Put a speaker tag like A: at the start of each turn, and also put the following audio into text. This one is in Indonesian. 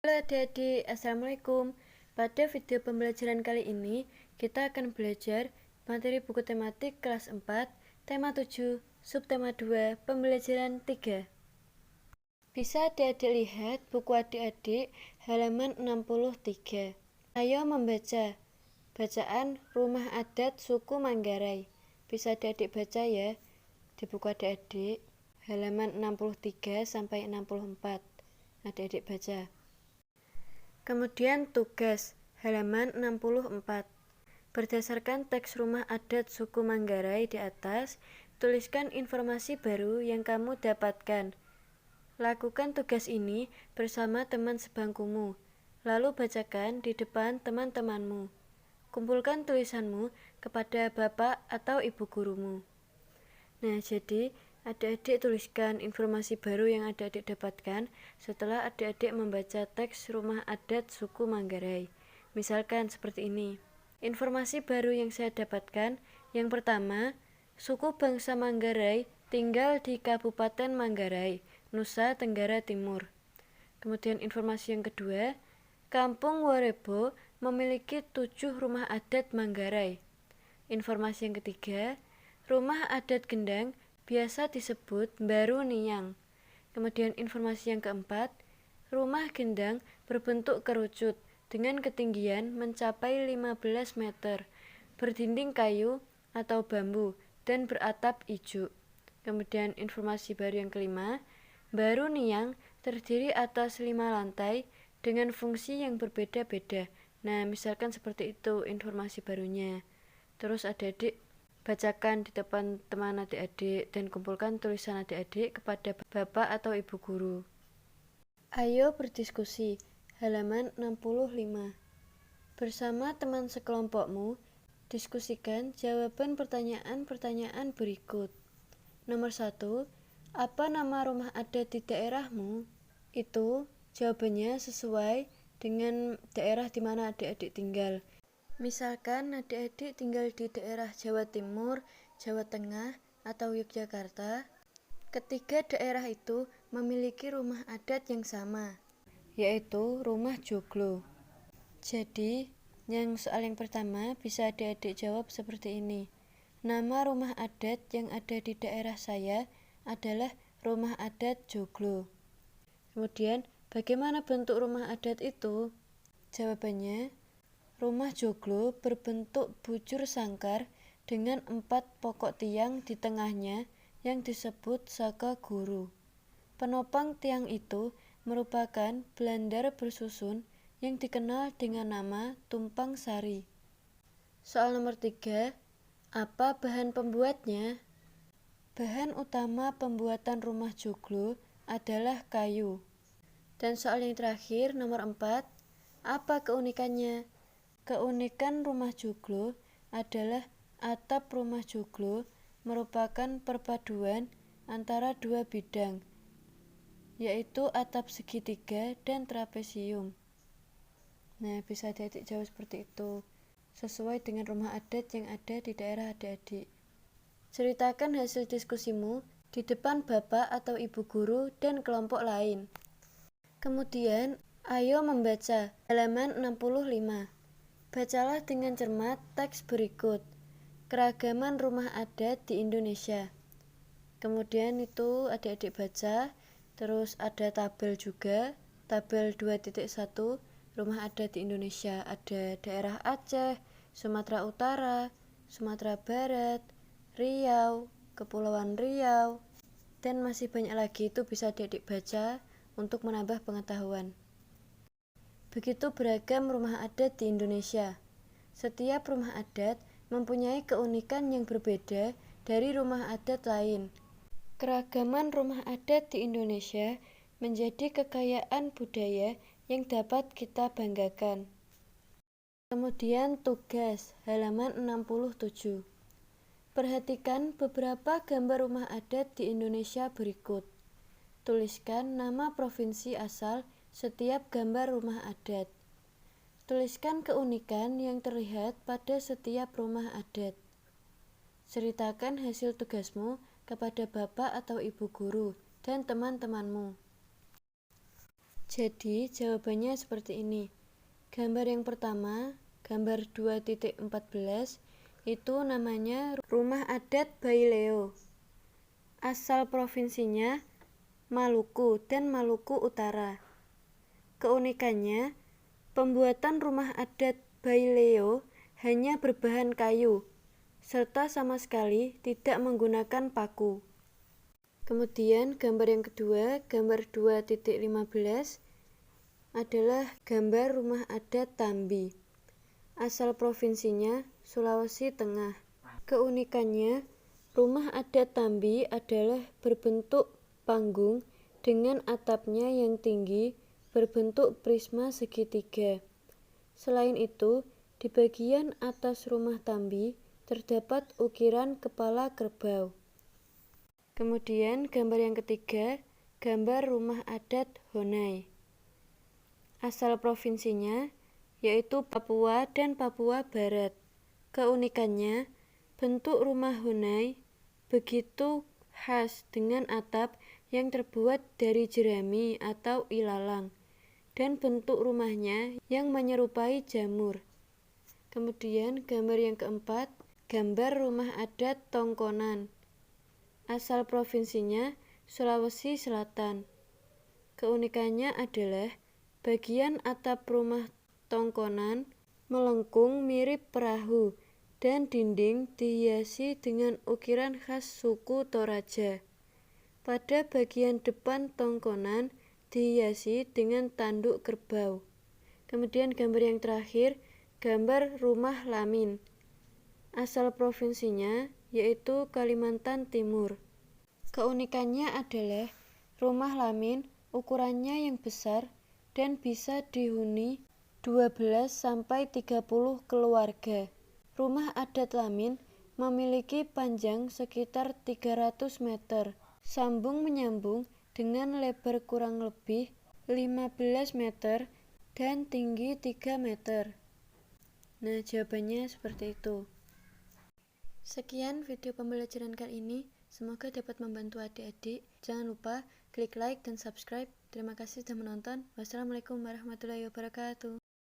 A: Halo adik-adik, Assalamualaikum. Pada video pembelajaran kali ini, kita akan belajar materi buku tematik kelas 4, tema 7, subtema 2, pembelajaran 3. Bisa adik-adik lihat buku adik-adik halaman 63. Ayo membaca. Bacaan Rumah Adat Suku Manggarai. Bisa adik-adik baca ya di buku adik-adik halaman 63 sampai 64. Adik-adik baca. Kemudian tugas halaman 64. Berdasarkan teks Rumah Adat Suku Manggarai di atas, tuliskan informasi baru yang kamu dapatkan. Lakukan tugas ini bersama teman sebangkumu, lalu bacakan di depan teman-temanmu. Kumpulkan tulisanmu kepada bapak atau ibu gurumu. Nah, jadi adik-adik tuliskan informasi baru yang adik-adik dapatkan setelah adik-adik membaca teks Rumah Adat Suku Manggarai. Misalkan seperti ini. Informasi baru yang saya dapatkan, yang pertama, suku bangsa Manggarai tinggal di Kabupaten Manggarai, Nusa Tenggara Timur. Kemudian informasi yang kedua, Kampung Warebo memiliki 7 rumah adat Manggarai. Informasi yang ketiga, rumah adat Gendang biasa disebut Baru Niyang. Kemudian informasi yang keempat, rumah Gendang berbentuk kerucut dengan ketinggian mencapai 15 meter, berdinding kayu atau bambu, dan beratap ijuk. Kemudian informasi baru yang kelima, Baru Niyang terdiri atas 5 lantai dengan fungsi yang berbeda-beda. Nah, misalkan seperti itu informasi barunya. Terus adik-adik bacakan di depan teman adik-adik dan kumpulkan tulisan adik-adik kepada bapak atau ibu guru. Ayo berdiskusi. Halaman 65. Bersama teman sekelompokmu, diskusikan jawaban pertanyaan-pertanyaan berikut. Nomor 1. Apa nama rumah adat di daerahmu? Itu jawabannya sesuai dengan daerah di mana adik-adik tinggal. Misalkan adik-adik tinggal di daerah Jawa Timur, Jawa Tengah, atau Yogyakarta. Ketiga daerah itu memiliki rumah adat yang sama, yaitu rumah joglo. Jadi, soal yang pertama bisa adik-adik jawab seperti ini. Nama rumah adat yang ada di daerah saya adalah rumah adat joglo. Kemudian, bagaimana bentuk rumah adat itu? Jawabannya, rumah joglo berbentuk bujur sangkar dengan 4 pokok tiang di tengahnya yang disebut saka guru. Penopang tiang itu merupakan belandar bersusun yang dikenal dengan nama tumpang sari. Soal nomor 3, apa bahan pembuatnya? Bahan utama pembuatan rumah joglo adalah kayu. Dan soal yang terakhir, nomor 4, apa keunikannya? Keunikan rumah joglo adalah atap rumah joglo merupakan perpaduan antara dua bidang, yaitu atap segitiga dan trapesium. Nah, bisa adik-adik jawab seperti itu, sesuai dengan rumah adat yang ada di daerah adik-adik. Ceritakan hasil diskusimu di depan bapak atau ibu guru dan kelompok lain. Kemudian, ayo membaca halaman 65. Bacalah dengan cermat teks berikut. Keragaman rumah adat di Indonesia. Kemudian itu adik-adik baca, terus ada tabel juga, tabel 2.1, rumah adat di Indonesia. Ada daerah Aceh, Sumatera Utara, Sumatera Barat, Riau, Kepulauan Riau, dan masih banyak lagi. Itu bisa adik-adik baca untuk menambah pengetahuan. Begitu beragam rumah adat di Indonesia. Setiap rumah adat mempunyai keunikan yang berbeda dari rumah adat lain. Keragaman rumah adat di Indonesia menjadi kekayaan budaya yang dapat kita banggakan. Kemudian tugas halaman 67. Perhatikan beberapa gambar rumah adat di Indonesia berikut. Tuliskan nama provinsi asal setiap gambar rumah adat. Tuliskan keunikan yang terlihat pada setiap rumah adat. Ceritakan hasil tugasmu kepada bapak atau ibu guru dan teman-temanmu. Jadi, jawabannya seperti ini. Gambar yang pertama, gambar 2.14, itu namanya Rumah Adat Baileo. Asal provinsinya Maluku dan Maluku Utara. Keunikannya, pembuatan rumah adat Baileo hanya berbahan kayu, serta sama sekali tidak menggunakan paku. Kemudian gambar yang kedua, gambar 2.15, adalah gambar rumah adat Tambi. Asal provinsinya Sulawesi Tengah. Keunikannya, rumah adat Tambi adalah berbentuk panggung dengan atapnya yang tinggi berbentuk prisma segitiga. Selain itu, di bagian atas rumah Tambi terdapat ukiran kepala kerbau. Kemudian gambar yang ketiga, gambar rumah adat Honai. Asal provinsinya yaitu Papua dan Papua Barat. Keunikannya, bentuk rumah Honai begitu khas dengan atap yang terbuat dari jerami atau ilalang dan bentuk rumahnya yang menyerupai jamur. Kemudian gambar yang keempat, gambar rumah adat Tongkonan. Asal provinsinya Sulawesi Selatan. Keunikannya adalah bagian atap rumah Tongkonan melengkung mirip perahu dan dinding dihiasi dengan ukiran khas suku Toraja. Pada bagian depan Tongkonan dihiasi dengan tanduk kerbau. Kemudian gambar yang terakhir, gambar rumah Lamin. Asal provinsinya yaitu Kalimantan Timur. Keunikannya adalah rumah Lamin ukurannya yang besar dan bisa dihuni 12-30 keluarga. Rumah adat Lamin memiliki panjang sekitar 300 meter, sambung menyambung dengan lebar kurang lebih 15 meter dan tinggi 3 meter. Nah, jawabannya seperti itu. Sekian video pembelajaran kali ini. Semoga dapat membantu adik-adik. Jangan lupa klik like dan subscribe. Terima kasih sudah menonton. Wassalamualaikum warahmatullahi wabarakatuh.